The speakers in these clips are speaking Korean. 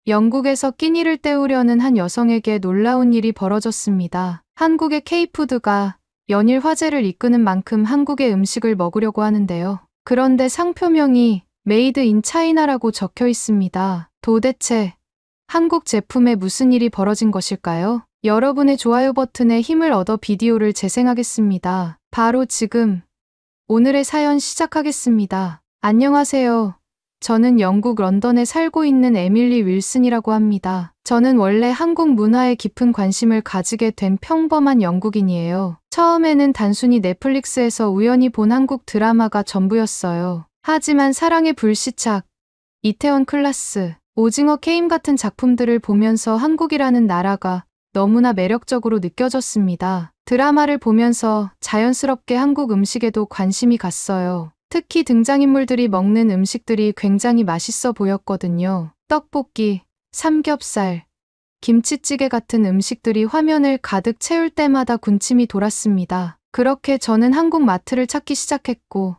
영국에서 끼니를 때우려는 한 여성에게 놀라운 일이 벌어졌습니다. 한국의 K푸드가 연일 화제를 이끄는 만큼 한국의 음식을 먹으려고 하는데요. 그런데 상표명이 메이드 인 차이나라고 적혀 있습니다. 도대체 한국 제품에 무슨 일이 벌어진 것일까요? 여러분의 좋아요 버튼에 힘을 얻어 비디오를 재생하겠습니다. 바로 지금 오늘의 사연 시작하겠습니다. 안녕하세요. 저는 영국 런던에 살고 있는 에밀리 윌슨이라고 합니다. 저는 원래 한국 문화에 깊은 관심을 가지게 된 평범한 영국인이에요. 처음에는 단순히 넷플릭스에서 우연히 본 한국 드라마가 전부였어요. 하지만 사랑의 불시착, 이태원 클라스, 오징어 게임 같은 작품들을 보면서 한국이라는 나라가 너무나 매력적으로 느껴졌습니다. 드라마를 보면서 자연스럽게 한국 음식에도 관심이 갔어요. 특히 등장인물들이 먹는 음식들이 굉장히 맛있어 보였거든요. 떡볶이, 삼겹살, 김치찌개 같은 음식들이 화면을 가득 채울 때마다 군침이 돌았습니다. 그렇게 저는 한국 마트를 찾기 시작했고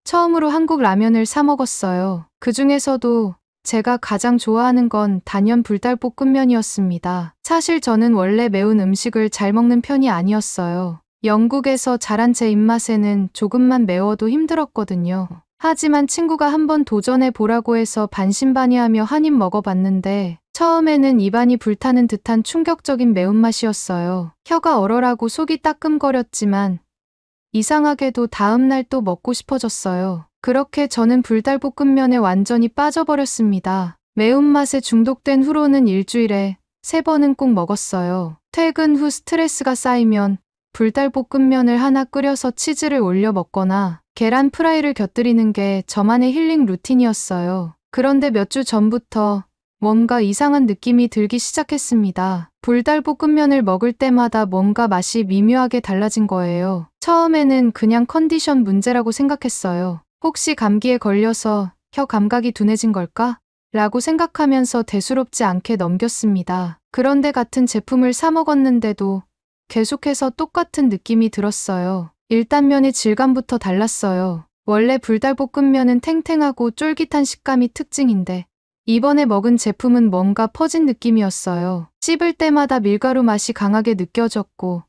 처음으로 한국 라면을 사 먹었어요. 그 중에서도 제가 가장 좋아하는 건 단연 불닭볶음면이었습니다. 사실 저는 원래 매운 음식을 잘 먹는 편이 아니었어요. 영국에서 자란 제 입맛에는 조금만 매워도 힘들었거든요. 하지만 친구가 한번 도전해 보라고 해서 반신반의하며 한 입 먹어봤는데 처음에는 입안이 불타는 듯한 충격적인 매운맛이었어요. 혀가 얼얼하고 속이 따끔거렸지만 이상하게도 다음날 또 먹고 싶어졌어요. 그렇게 저는 불닭볶음면에 완전히 빠져버렸습니다. 매운맛에 중독된 후로는 일주일에 3번은 꼭 먹었어요. 퇴근 후 스트레스가 쌓이면 불닭볶음면을 하나 끓여서 치즈를 올려 먹거나 계란 프라이를 곁들이는 게 저만의 힐링 루틴이었어요. 그런데 몇 주 전부터 뭔가 이상한 느낌이 들기 시작했습니다. 불닭볶음면을 먹을 때마다 뭔가 맛이 미묘하게 달라진 거예요. 처음에는 그냥 컨디션 문제라고 생각했어요. 혹시 감기에 걸려서 혀 감각이 둔해진 걸까? 라고 생각하면서 대수롭지 않게 넘겼습니다. 그런데 같은 제품을 사 먹었는데도 계속해서 똑같은 느낌이 들었어요. 일단 면의 질감부터 달랐어요. 원래 불닭볶음면은 탱탱하고 쫄깃한 식감이 특징인데 이번에 먹은 제품은 뭔가 퍼진 느낌이었어요. 씹을 때마다 밀가루 맛이 강하게 느껴졌고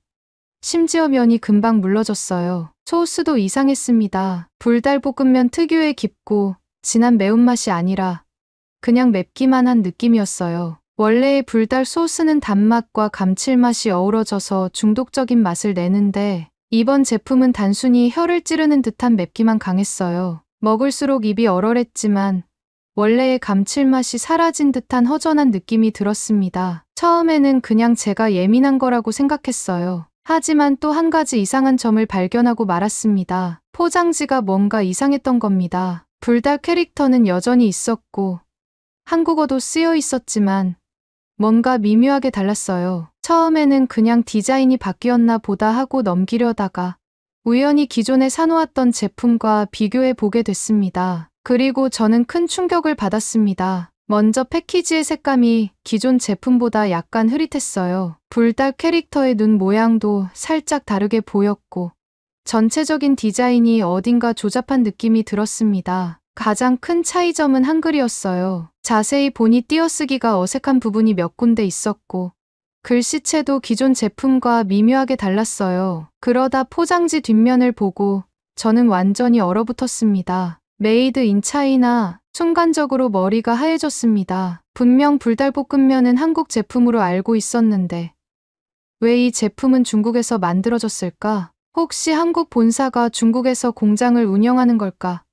심지어 면이 금방 물러졌어요. 소스도 이상했습니다. 불닭볶음면 특유의 깊고 진한 매운맛이 아니라 그냥 맵기만 한 느낌이었어요. 원래의 불닭 소스는 단맛과 감칠맛이 어우러져서 중독적인 맛을 내는데 이번 제품은 단순히 혀를 찌르는 듯한 맵기만 강했어요. 먹을수록 입이 얼얼했지만 원래의 감칠맛이 사라진 듯한 허전한 느낌이 들었습니다. 처음에는 그냥 제가 예민한 거라고 생각했어요. 하지만 또 한 가지 이상한 점을 발견하고 말았습니다. 포장지가 뭔가 이상했던 겁니다. 불닭 캐릭터는 여전히 있었고 한국어도 쓰여 있었지만 뭔가 미묘하게 달랐어요. 처음에는 그냥 디자인이 바뀌었나 보다 하고 넘기려다가 우연히 기존에 사놓았던 제품과 비교해 보게 됐습니다. 그리고 저는 큰 충격을 받았습니다. 먼저 패키지의 색감이 기존 제품보다 약간 흐릿했어요. 불닭 캐릭터의 눈 모양도 살짝 다르게 보였고 전체적인 디자인이 어딘가 조잡한 느낌이 들었습니다. 가장 큰 차이점은 한글이었어요. 자세히 보니 띄어쓰기가 어색한 부분이 몇 군데 있었고 글씨체도 기존 제품과 미묘하게 달랐어요. 그러다 포장지 뒷면을 보고 저는 완전히 얼어붙었습니다. 메이드 인 차이나. 순간적으로 머리가 하얘졌습니다. 분명 불닭볶음면은 한국 제품으로 알고 있었는데 왜 이 제품은 중국에서 만들어졌을까? 혹시 한국 본사가 중국에서 공장을 운영하는 걸까?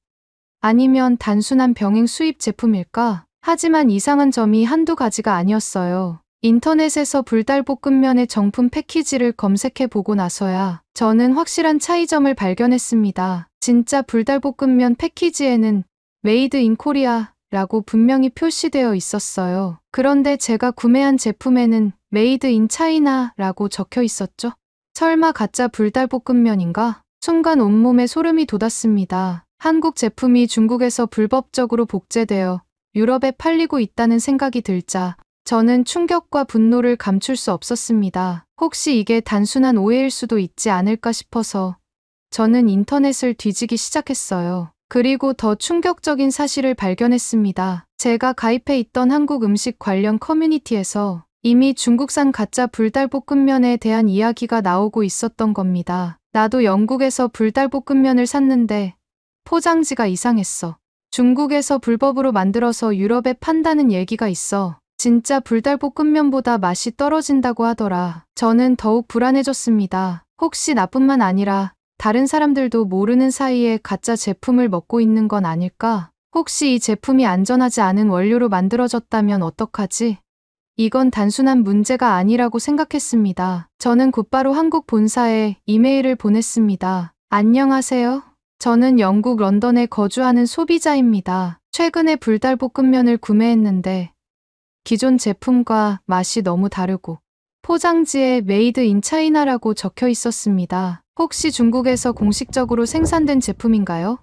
아니면 단순한 병행 수입 제품일까? 하지만 이상한 점이 한두 가지가 아니었어요. 인터넷에서 불닭볶음면의 정품 패키지를 검색해 보고 나서야 저는 확실한 차이점을 발견했습니다. 진짜 불닭볶음면 패키지에는 메이드 인 코리아 라고 분명히 표시되어 있었어요. 그런데 제가 구매한 제품에는 메이드 인 차이나 라고 적혀 있었죠? 설마 가짜 불닭볶음면인가? 순간 온몸에 소름이 돋았습니다. 한국 제품이 중국에서 불법적으로 복제되어 유럽에 팔리고 있다는 생각이 들자 저는 충격과 분노를 감출 수 없었습니다. 혹시 이게 단순한 오해일 수도 있지 않을까 싶어서 저는 인터넷을 뒤지기 시작했어요. 그리고 더 충격적인 사실을 발견했습니다. 제가 가입해 있던 한국 음식 관련 커뮤니티에서 이미 중국산 가짜 불닭볶음면에 대한 이야기가 나오고 있었던 겁니다. 나도 영국에서 불닭볶음면을 샀는데 포장지가 이상했어. 중국에서 불법으로 만들어서 유럽에 판다는 얘기가 있어. 진짜 불닭볶음면보다 맛이 떨어진다고 하더라. 저는 더욱 불안해졌습니다. 혹시 나뿐만 아니라 다른 사람들도 모르는 사이에 가짜 제품을 먹고 있는 건 아닐까? 혹시 이 제품이 안전하지 않은 원료로 만들어졌다면 어떡하지? 이건 단순한 문제가 아니라고 생각했습니다. 저는 곧바로 한국 본사에 이메일을 보냈습니다. 안녕하세요. 저는 영국 런던에 거주하는 소비자입니다. 최근에 불닭볶음면을 구매했는데 기존 제품과 맛이 너무 다르고 포장지에 메이드 인 차이나라고 적혀 있었습니다. 혹시 중국에서 공식적으로 생산된 제품인가요?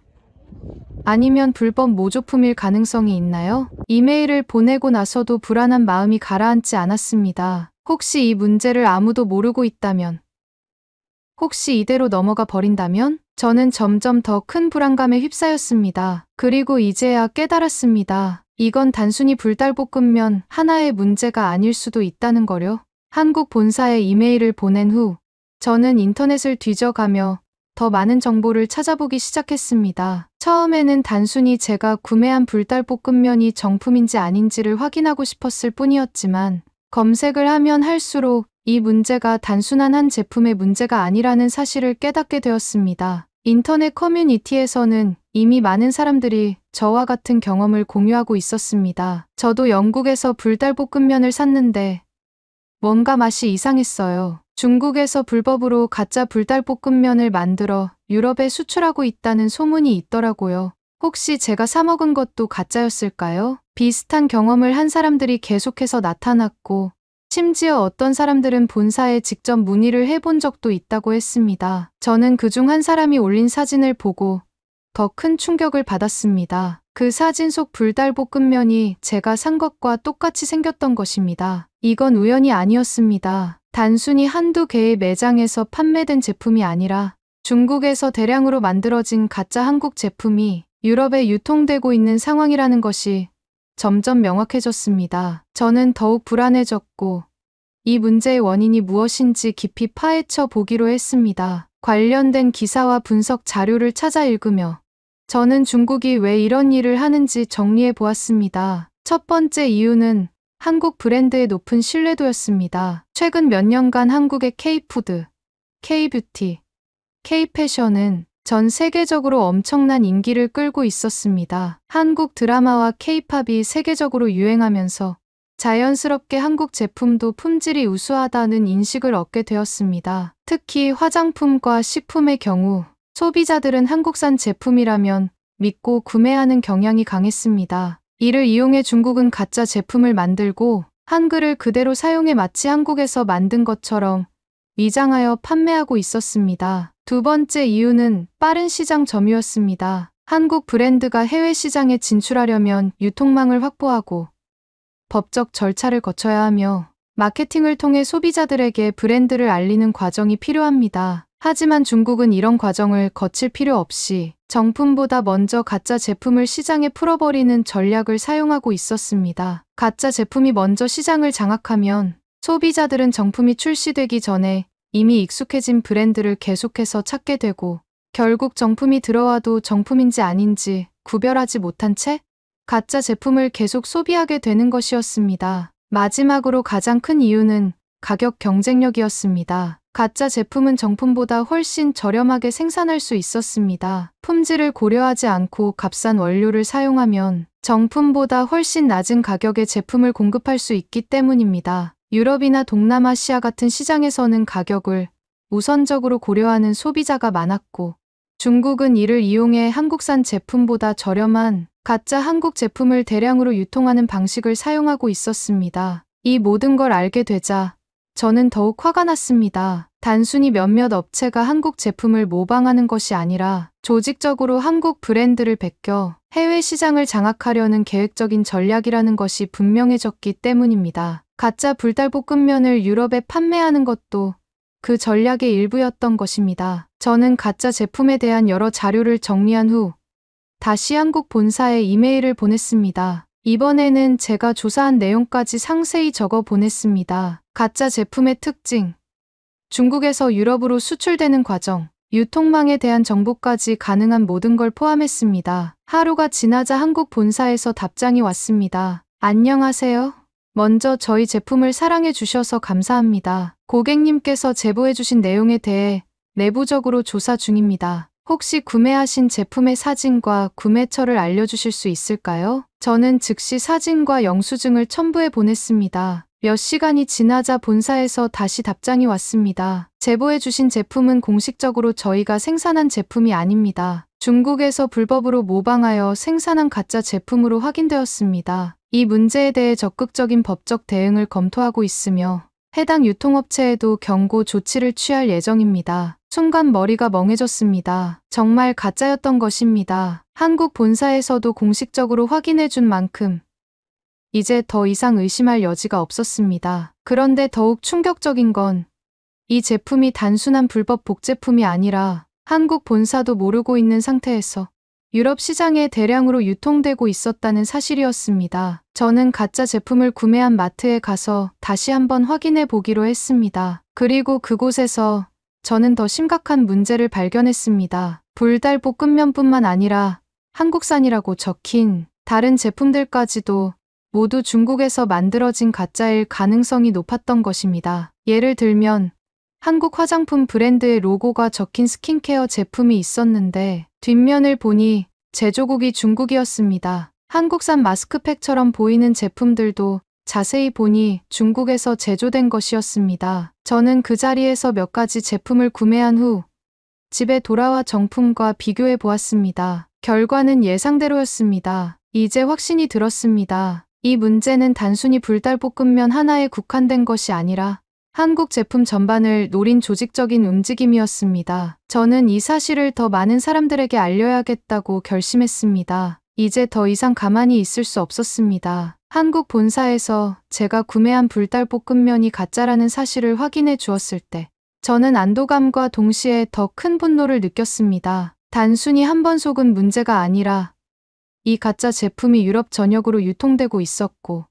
아니면 불법 모조품일 가능성이 있나요? 이메일을 보내고 나서도 불안한 마음이 가라앉지 않았습니다. 혹시 이 문제를 아무도 모르고 있다면? 혹시 이대로 넘어가 버린다면? 저는 점점 더 큰 불안감에 휩싸였습니다. 그리고 이제야 깨달았습니다. 이건 단순히 불닭볶음면 하나의 문제가 아닐 수도 있다는 거요. 한국 본사에 이메일을 보낸 후 저는 인터넷을 뒤져가며 더 많은 정보를 찾아보기 시작했습니다. 처음에는 단순히 제가 구매한 불닭볶음면이 정품인지 아닌지를 확인하고 싶었을 뿐이었지만 검색을 하면 할수록 이 문제가 단순한 한 제품의 문제가 아니라는 사실을 깨닫게 되었습니다. 인터넷 커뮤니티에서는 이미 많은 사람들이 저와 같은 경험을 공유하고 있었습니다. 저도 영국에서 불닭볶음면을 샀는데 뭔가 맛이 이상했어요. 중국에서 불법으로 가짜 불닭볶음면을 만들어 유럽에 수출하고 있다는 소문이 있더라고요. 혹시 제가 사 먹은 것도 가짜였을까요? 비슷한 경험을 한 사람들이 계속해서 나타났고 심지어 어떤 사람들은 본사에 직접 문의를 해본 적도 있다고 했습니다. 저는 그중 한 사람이 올린 사진을 보고 더 큰 충격을 받았습니다. 그 사진 속 불닭볶음면이 제가 산 것과 똑같이 생겼던 것입니다. 이건 우연이 아니었습니다. 단순히 한두 개의 매장에서 판매된 제품이 아니라 중국에서 대량으로 만들어진 가짜 한국 제품이 유럽에 유통되고 있는 상황이라는 것이 점점 명확해졌습니다. 저는 더욱 불안해졌고 이 문제의 원인이 무엇인지 깊이 파헤쳐 보기로 했습니다. 관련된 기사와 분석 자료를 찾아 읽으며 저는 중국이 왜 이런 일을 하는지 정리해 보았습니다. 첫 번째 이유는 한국 브랜드의 높은 신뢰도였습니다. 최근 몇 년간 한국의 K푸드, K뷰티, K패션은 전 세계적으로 엄청난 인기를 끌고 있었습니다. 한국 드라마와 K팝이 세계적으로 유행하면서 자연스럽게 한국 제품도 품질이 우수하다는 인식을 얻게 되었습니다. 특히 화장품과 식품의 경우 소비자들은 한국산 제품이라면 믿고 구매하는 경향이 강했습니다. 이를 이용해 중국은 가짜 제품을 만들고 한글을 그대로 사용해 마치 한국에서 만든 것처럼 위장하여 판매하고 있었습니다. 두 번째 이유는 빠른 시장 점유였습니다. 한국 브랜드가 해외 시장에 진출하려면 유통망을 확보하고 법적 절차를 거쳐야 하며 마케팅을 통해 소비자들에게 브랜드를 알리는 과정이 필요합니다. 하지만 중국은 이런 과정을 거칠 필요 없이 정품보다 먼저 가짜 제품을 시장에 풀어버리는 전략을 사용하고 있었습니다. 가짜 제품이 먼저 시장을 장악하면 소비자들은 정품이 출시되기 전에 이미 익숙해진 브랜드를 계속해서 찾게 되고 결국 정품이 들어와도 정품인지 아닌지 구별하지 못한 채 가짜 제품을 계속 소비하게 되는 것이었습니다. 마지막으로 가장 큰 이유는 가격 경쟁력이었습니다. 가짜 제품은 정품보다 훨씬 저렴하게 생산할 수 있었습니다. 품질을 고려하지 않고 값싼 원료를 사용하면 정품보다 훨씬 낮은 가격의 제품을 공급할 수 있기 때문입니다. 유럽이나 동남아시아 같은 시장에서는 가격을 우선적으로 고려하는 소비자가 많았고 중국은 이를 이용해 한국산 제품보다 저렴한 가짜 한국 제품을 대량으로 유통하는 방식을 사용하고 있었습니다. 이 모든 걸 알게 되자 저는 더욱 화가 났습니다. 단순히 몇몇 업체가 한국 제품을 모방하는 것이 아니라 조직적으로 한국 브랜드를 베껴 해외 시장을 장악하려는 계획적인 전략이라는 것이 분명해졌기 때문입니다. 가짜 불닭볶음면을 유럽에 판매하는 것도 그 전략의 일부였던 것입니다. 저는 가짜 제품에 대한 여러 자료를 정리한 후 다시 한국 본사에 이메일을 보냈습니다. 이번에는 제가 조사한 내용까지 상세히 적어 보냈습니다. 가짜 제품의 특징, 중국에서 유럽으로 수출되는 과정, 유통망에 대한 정보까지 가능한 모든 걸 포함했습니다. 하루가 지나자 한국 본사에서 답장이 왔습니다. 안녕하세요. 먼저 저희 제품을 사랑해 주셔서 감사합니다. 고객님께서 제보해 주신 내용에 대해 내부적으로 조사 중입니다. 혹시 구매하신 제품의 사진과 구매처를 알려주실 수 있을까요? 저는 즉시 사진과 영수증을 첨부해 보냈습니다. 몇 시간이 지나자 본사에서 다시 답장이 왔습니다. 제보해 주신 제품은 공식적으로 저희가 생산한 제품이 아닙니다. 중국에서 불법으로 모방하여 생산한 가짜 제품으로 확인되었습니다. 이 문제에 대해 적극적인 법적 대응을 검토하고 있으며 해당 유통업체에도 경고 조치를 취할 예정입니다. 순간 머리가 멍해졌습니다. 정말 가짜였던 것입니다. 한국 본사에서도 공식적으로 확인해 준 만큼 이제 더 이상 의심할 여지가 없었습니다. 그런데 더욱 충격적인 건 이 제품이 단순한 불법 복제품이 아니라 한국 본사도 모르고 있는 상태에서 유럽 시장에 대량으로 유통되고 있었다는 사실이었습니다. 저는 가짜 제품을 구매한 마트에 가서 다시 한번 확인해 보기로 했습니다. 그리고 그곳에서 저는 더 심각한 문제를 발견했습니다. 불달볶음면뿐만 아니라 한국산이라고 적힌 다른 제품들까지도 모두 중국에서 만들어진 가짜일 가능성이 높았던 것입니다. 예를 들면 한국 화장품 브랜드의 로고가 적힌 스킨케어 제품이 있었는데 뒷면을 보니 제조국이 중국이었습니다. 한국산 마스크팩처럼 보이는 제품들도 자세히 보니 중국에서 제조된 것이었습니다. 저는 그 자리에서 몇 가지 제품을 구매한 후 집에 돌아와 정품과 비교해 보았습니다. 결과는 예상대로였습니다. 이제 확신이 들었습니다. 이 문제는 단순히 불달볶음면 하나에 국한된 것이 아니라 한국 제품 전반을 노린 조직적인 움직임이었습니다. 저는 이 사실을 더 많은 사람들에게 알려야겠다고 결심했습니다. 이제 더 이상 가만히 있을 수 없었습니다. 한국 본사에서 제가 구매한 불달볶음면이 가짜라는 사실을 확인해 주었을 때 저는 안도감과 동시에 더 큰 분노를 느꼈습니다. 단순히 한 번 속은 문제가 아니라 이 가짜 제품이 유럽 전역으로 유통되고 있었고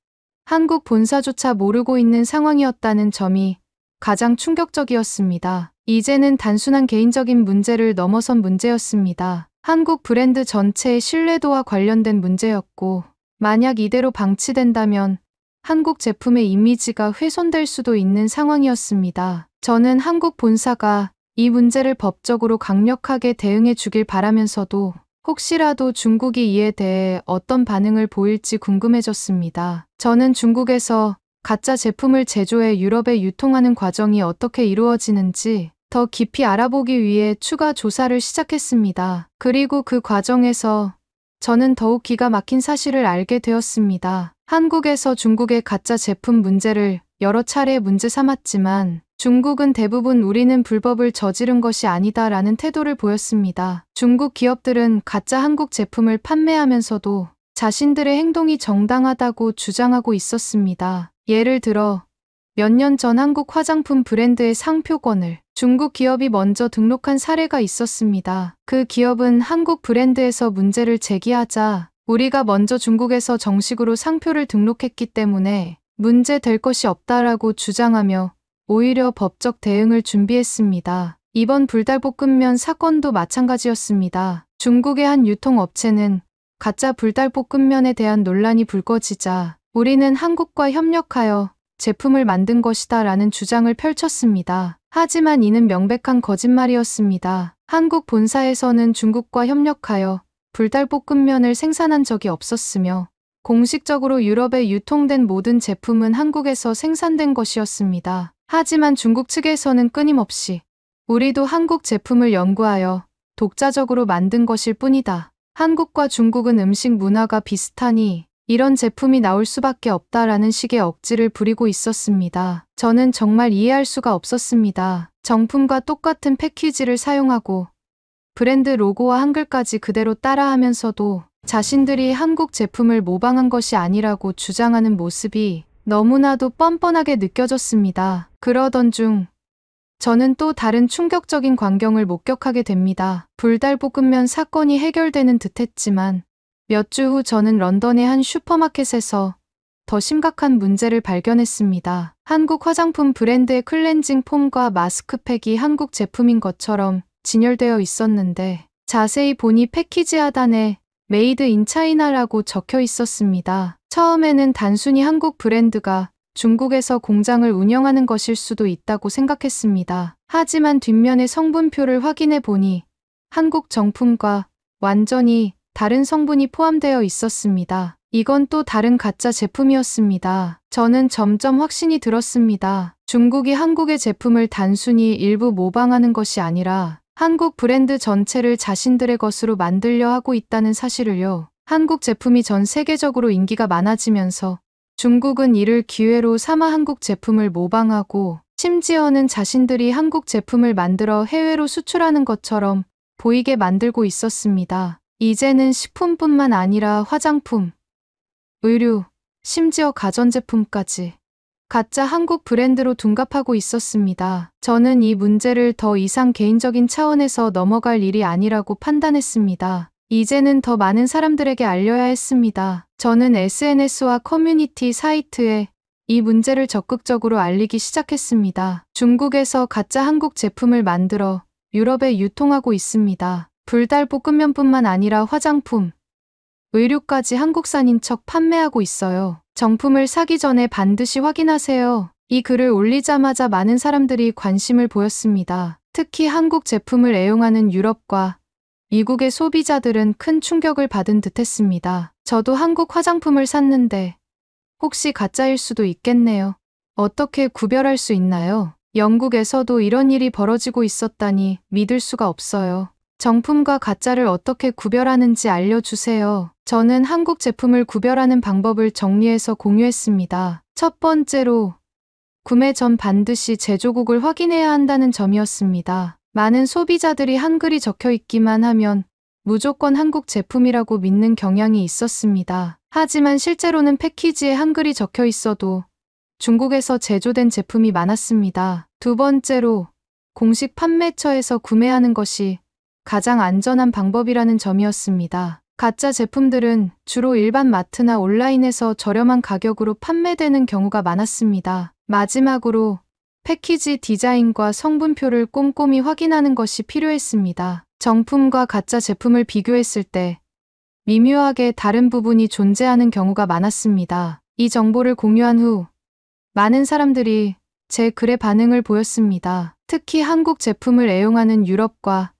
한국 본사조차 모르고 있는 상황이었다는 점이 가장 충격적이었습니다. 이제는 단순한 개인적인 문제를 넘어선 문제였습니다. 한국 브랜드 전체의 신뢰도와 관련된 문제였고 만약 이대로 방치된다면 한국 제품의 이미지가 훼손될 수도 있는 상황이었습니다. 저는 한국 본사가 이 문제를 법적으로 강력하게 대응해 주길 바라면서도 혹시라도 중국이 이에 대해 어떤 반응을 보일지 궁금해졌습니다. 저는 중국에서 가짜 제품을 제조해 유럽에 유통하는 과정이 어떻게 이루어지는지 더 깊이 알아보기 위해 추가 조사를 시작했습니다. 그리고 그 과정에서 저는 더욱 기가 막힌 사실을 알게 되었습니다. 한국에서 중국의 가짜 제품 문제를 여러 차례 문제 삼았지만 중국은 대부분 우리는 불법을 저지른 것이 아니다라는 태도를 보였습니다. 중국 기업들은 가짜 한국 제품을 판매하면서도 자신들의 행동이 정당하다고 주장하고 있었습니다. 예를 들어 몇 년 전 한국 화장품 브랜드의 상표권을 중국 기업이 먼저 등록한 사례가 있었습니다. 그 기업은 한국 브랜드에서 문제를 제기하자 우리가 먼저 중국에서 정식으로 상표를 등록했기 때문에 문제 될 것이 없다라고 주장하며 오히려 법적 대응을 준비했습니다. 이번 불달볶음면 사건도 마찬가지였습니다. 중국의 한 유통업체는 가짜 불달볶음면에 대한 논란이 불거지자 우리는 한국과 협력하여 제품을 만든 것이다 라는 주장을 펼쳤습니다. 하지만 이는 명백한 거짓말이었습니다. 한국 본사에서는 중국과 협력하여 불달볶음면을 생산한 적이 없었으며 공식적으로 유럽에 유통된 모든 제품은 한국에서 생산된 것이었습니다. 하지만 중국 측에서는 끊임없이 우리도 한국 제품을 연구하여 독자적으로 만든 것일 뿐이다. 한국과 중국은 음식 문화가 비슷하니 이런 제품이 나올 수밖에 없다라는 식의 억지를 부리고 있었습니다. 저는 정말 이해할 수가 없었습니다. 정품과 똑같은 패키지를 사용하고 브랜드 로고와 한글까지 그대로 따라하면서도 자신들이 한국 제품을 모방한 것이 아니라고 주장하는 모습이 너무나도 뻔뻔하게 느껴졌습니다. 그러던 중 저는 또 다른 충격적인 광경을 목격하게 됩니다. 불달볶음면 사건이 해결되는 듯했지만 몇 주 후 저는 런던의 한 슈퍼마켓에서 더 심각한 문제를 발견했습니다. 한국 화장품 브랜드의 클렌징 폼과 마스크팩이 한국 제품인 것처럼 진열되어 있었는데 자세히 보니 패키지 하단에 메이드 인 차이나라고 적혀 있었습니다. 처음에는 단순히 한국 브랜드가 중국에서 공장을 운영하는 것일 수도 있다고 생각했습니다. 하지만 뒷면의 성분표를 확인해 보니 한국 정품과 완전히 다른 성분이 포함되어 있었습니다. 이건 또 다른 가짜 제품이었습니다. 저는 점점 확신이 들었습니다. 중국이 한국의 제품을 단순히 일부 모방하는 것이 아니라 한국 브랜드 전체를 자신들의 것으로 만들려 하고 있다는 사실을요. 한국 제품이 전 세계적으로 인기가 많아지면서 중국은 이를 기회로 삼아 한국 제품을 모방하고 심지어는 자신들이 한국 제품을 만들어 해외로 수출하는 것처럼 보이게 만들고 있었습니다. 이제는 식품뿐만 아니라 화장품, 의류, 심지어 가전제품까지 가짜 한국 브랜드로 둔갑하고 있었습니다. 저는 이 문제를 더 이상 개인적인 차원에서 넘어갈 일이 아니라고 판단했습니다. 이제는 더 많은 사람들에게 알려야 했습니다. 저는 SNS와 커뮤니티 사이트에 이 문제를 적극적으로 알리기 시작했습니다. 중국에서 가짜 한국 제품을 만들어 유럽에 유통하고 있습니다. 불달볶음면뿐만 아니라 화장품, 의류까지 한국산인 척 판매하고 있어요. 정품을 사기 전에 반드시 확인하세요. 이 글을 올리자마자 많은 사람들이 관심을 보였습니다. 특히 한국 제품을 애용하는 유럽과 미국의 소비자들은 큰 충격을 받은 듯했습니다. 저도 한국 화장품을 샀는데 혹시 가짜일 수도 있겠네요. 어떻게 구별할 수 있나요? 영국에서도 이런 일이 벌어지고 있었다니 믿을 수가 없어요. 정품과 가짜를 어떻게 구별하는지 알려주세요. 저는 한국 제품을 구별하는 방법을 정리해서 공유했습니다. 첫 번째로, 구매 전 반드시 제조국을 확인해야 한다는 점이었습니다. 많은 소비자들이 한글이 적혀 있기만 하면 무조건 한국 제품이라고 믿는 경향이 있었습니다. 하지만 실제로는 패키지에 한글이 적혀 있어도 중국에서 제조된 제품이 많았습니다. 두 번째로, 공식 판매처에서 구매하는 것이 가장 안전한 방법이라는 점이었습니다. 가짜 제품들은 주로 일반 마트나 온라인에서 저렴한 가격으로 판매되는 경우가 많았습니다. 마지막으로 패키지 디자인과 성분표를 꼼꼼히 확인하는 것이 필요했습니다. 정품과 가짜 제품을 비교했을 때 미묘하게 다른 부분이 존재하는 경우가 많았습니다. 이 정보를 공유한 후 많은 사람들이 제 글에 반응을 보였습니다. 특히 한국 제품을 애용하는 유럽과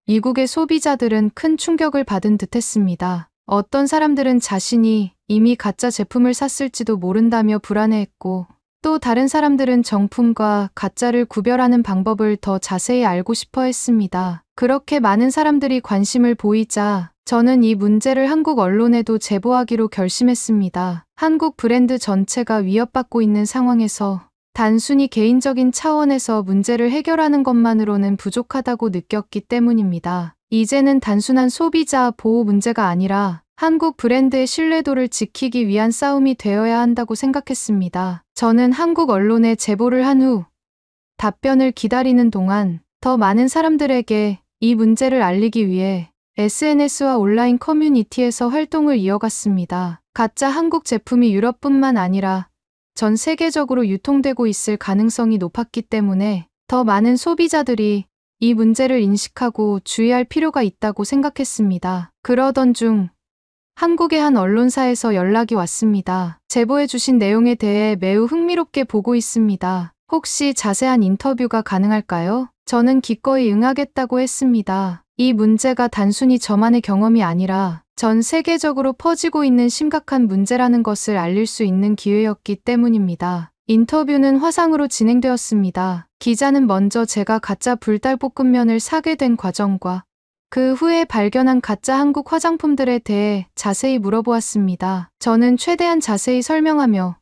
미국의 소비자들은 큰 충격을 받은 듯했습니다. 어떤 사람들은 자신이 이미 가짜 제품을 샀을지도 모른다며 불안해했고, 또 다른 사람들은 정품과 가짜를 구별하는 방법을 더 자세히 알고 싶어 했습니다. 그렇게 많은 사람들이 관심을 보이자 저는 이 문제를 한국 언론에도 제보하기로 결심했습니다. 한국 브랜드 전체가 위협받고 있는 상황에서 단순히 개인적인 차원에서 문제를 해결하는 것만으로는 부족하다고 느꼈기 때문입니다. 이제는 단순한 소비자 보호 문제가 아니라 한국 브랜드의 신뢰도를 지키기 위한 싸움이 되어야 한다고 생각했습니다. 저는 한국 언론에 제보를 한 후 답변을 기다리는 동안 더 많은 사람들에게 이 문제를 알리기 위해 SNS와 온라인 커뮤니티에서 활동을 이어갔습니다. 가짜 한국 제품이 유럽뿐만 아니라 전 세계적으로 유통되고 있을 가능성이 높았기 때문에 더 많은 소비자들이 이 문제를 인식하고 주의할 필요가 있다고 생각했습니다. 그러던 중 한국의 한 언론사에서 연락이 왔습니다. 제보해주신 내용에 대해 매우 흥미롭게 보고 있습니다. 혹시 자세한 인터뷰가 가능할까요? 저는 기꺼이 응하겠다고 했습니다. 이 문제가 단순히 저만의 경험이 아니라 전 세계적으로 퍼지고 있는 심각한 문제라는 것을 알릴 수 있는 기회였기 때문입니다. 인터뷰는 화상으로 진행되었습니다. 기자는 먼저 제가 가짜 불달볶음면을 사게 된 과정과 그 후에 발견한 가짜 한국 화장품들에 대해 자세히 물어보았습니다. 저는 최대한 자세히 설명하며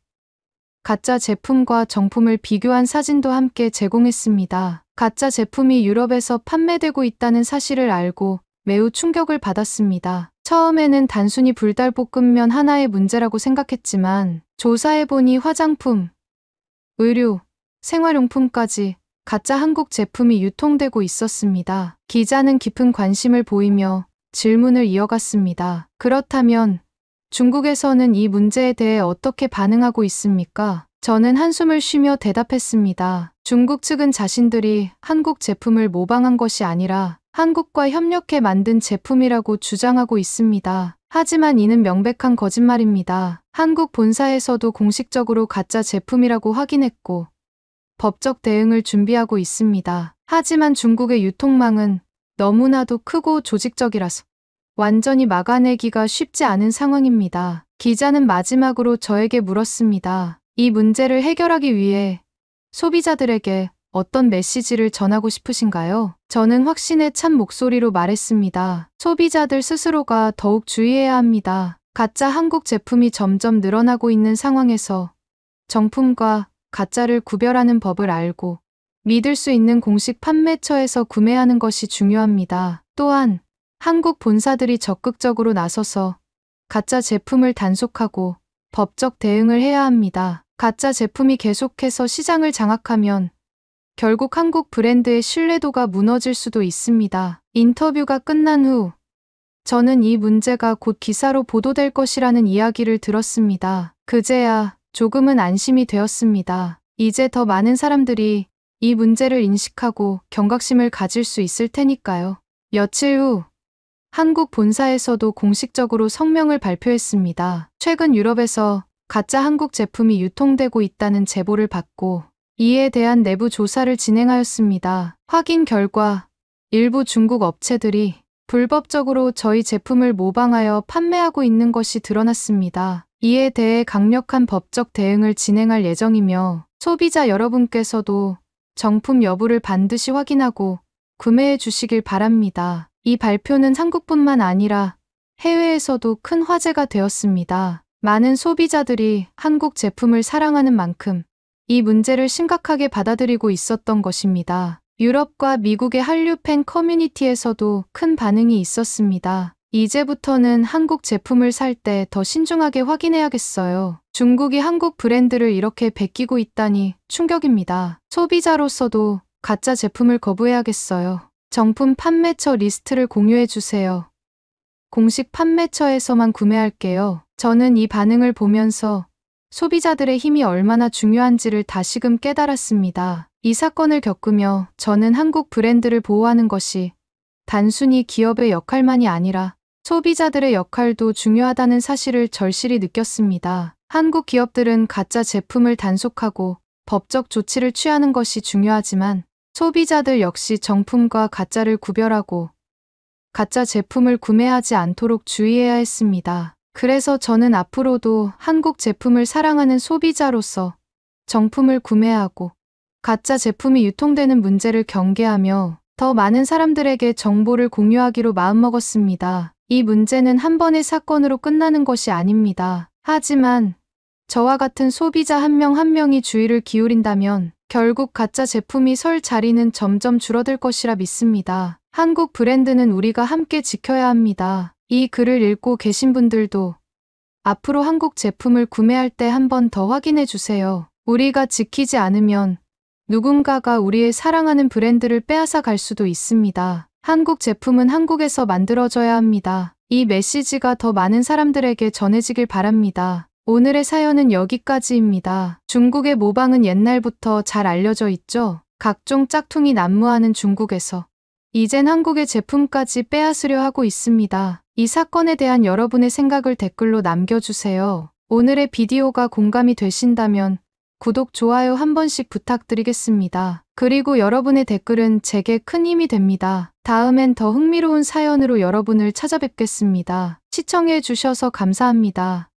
가짜 제품과 정품을 비교한 사진도 함께 제공했습니다. 가짜 제품이 유럽에서 판매되고 있다는 사실을 알고 매우 충격을 받았습니다. 처음에는 단순히 불달볶음면 하나의 문제라고 생각했지만 조사해보니 화장품, 의류, 생활용품까지 가짜 한국 제품이 유통되고 있었습니다. 기자는 깊은 관심을 보이며 질문을 이어갔습니다. 그렇다면 중국에서는 이 문제에 대해 어떻게 반응하고 있습니까? 저는 한숨을 쉬며 대답했습니다. 중국 측은 자신들이 한국 제품을 모방한 것이 아니라 한국과 협력해 만든 제품이라고 주장하고 있습니다. 하지만 이는 명백한 거짓말입니다. 한국 본사에서도 공식적으로 가짜 제품이라고 확인했고 법적 대응을 준비하고 있습니다. 하지만 중국의 유통망은 너무나도 크고 조직적이라서 완전히 막아내기가 쉽지 않은 상황입니다. 기자는 마지막으로 저에게 물었습니다. 이 문제를 해결하기 위해 소비자들에게 어떤 메시지를 전하고 싶으신가요? 저는 확신에 찬 목소리로 말했습니다. 소비자들 스스로가 더욱 주의해야 합니다. 가짜 한국 제품이 점점 늘어나고 있는 상황에서 정품과 가짜를 구별하는 법을 알고 믿을 수 있는 공식 판매처에서 구매하는 것이 중요합니다. 또한 한국 본사들이 적극적으로 나서서 가짜 제품을 단속하고 법적 대응을 해야 합니다. 가짜 제품이 계속해서 시장을 장악하면 결국 한국 브랜드의 신뢰도가 무너질 수도 있습니다. 인터뷰가 끝난 후 저는 이 문제가 곧 기사로 보도될 것이라는 이야기를 들었습니다. 그제야 조금은 안심이 되었습니다. 이제 더 많은 사람들이 이 문제를 인식하고 경각심을 가질 수 있을 테니까요. 며칠 후 한국 본사에서도 공식적으로 성명을 발표했습니다. 최근 유럽에서 가짜 한국 제품이 유통되고 있다는 제보를 받고 이에 대한 내부 조사를 진행하였습니다. 확인 결과 일부 중국 업체들이 불법적으로 저희 제품을 모방하여 판매하고 있는 것이 드러났습니다. 이에 대해 강력한 법적 대응을 진행할 예정이며 소비자 여러분께서도 정품 여부를 반드시 확인하고 구매해 주시길 바랍니다. 이 발표는 한국뿐만 아니라 해외에서도 큰 화제가 되었습니다. 많은 소비자들이 한국 제품을 사랑하는 만큼 이 문제를 심각하게 받아들이고 있었던 것입니다. 유럽과 미국의 한류 팬 커뮤니티에서도 큰 반응이 있었습니다. 이제부터는 한국 제품을 살 때 더 신중하게 확인해야겠어요. 중국이 한국 브랜드를 이렇게 베끼고 있다니 충격입니다. 소비자로서도 가짜 제품을 거부해야겠어요. 정품 판매처 리스트를 공유해 주세요. 공식 판매처에서만 구매할게요. 저는 이 반응을 보면서 소비자들의 힘이 얼마나 중요한지를 다시금 깨달았습니다. 이 사건을 겪으며 저는 한국 브랜드를 보호하는 것이 단순히 기업의 역할만이 아니라 소비자들의 역할도 중요하다는 사실을 절실히 느꼈습니다. 한국 기업들은 가짜 제품을 단속하고 법적 조치를 취하는 것이 중요하지만 소비자들 역시 정품과 가짜를 구별하고 가짜 제품을 구매하지 않도록 주의해야 했습니다. 그래서 저는 앞으로도 한국 제품을 사랑하는 소비자로서 정품을 구매하고 가짜 제품이 유통되는 문제를 경계하며 더 많은 사람들에게 정보를 공유하기로 마음먹었습니다. 이 문제는 한 번의 사건으로 끝나는 것이 아닙니다. 하지만 저와 같은 소비자 한 명 한 명이 주의를 기울인다면 결국 가짜 제품이 설 자리는 점점 줄어들 것이라 믿습니다. 한국 브랜드는 우리가 함께 지켜야 합니다. 이 글을 읽고 계신 분들도 앞으로 한국 제품을 구매할 때 한 번 더 확인해 주세요. 우리가 지키지 않으면 누군가가 우리의 사랑하는 브랜드를 빼앗아 갈 수도 있습니다. 한국 제품은 한국에서 만들어져야 합니다. 이 메시지가 더 많은 사람들에게 전해지길 바랍니다. 오늘의 사연은 여기까지입니다. 중국의 모방은 옛날부터 잘 알려져 있죠. 각종 짝퉁이 난무하는 중국에서 이젠 한국의 제품까지 빼앗으려 하고 있습니다. 이 사건에 대한 여러분의 생각을 댓글로 남겨주세요. 오늘의 비디오가 공감이 되신다면 구독, 좋아요 한 번씩 부탁드리겠습니다. 그리고 여러분의 댓글은 제게 큰 힘이 됩니다. 다음엔 더 흥미로운 사연으로 여러분을 찾아뵙겠습니다. 시청해 주셔서 감사합니다.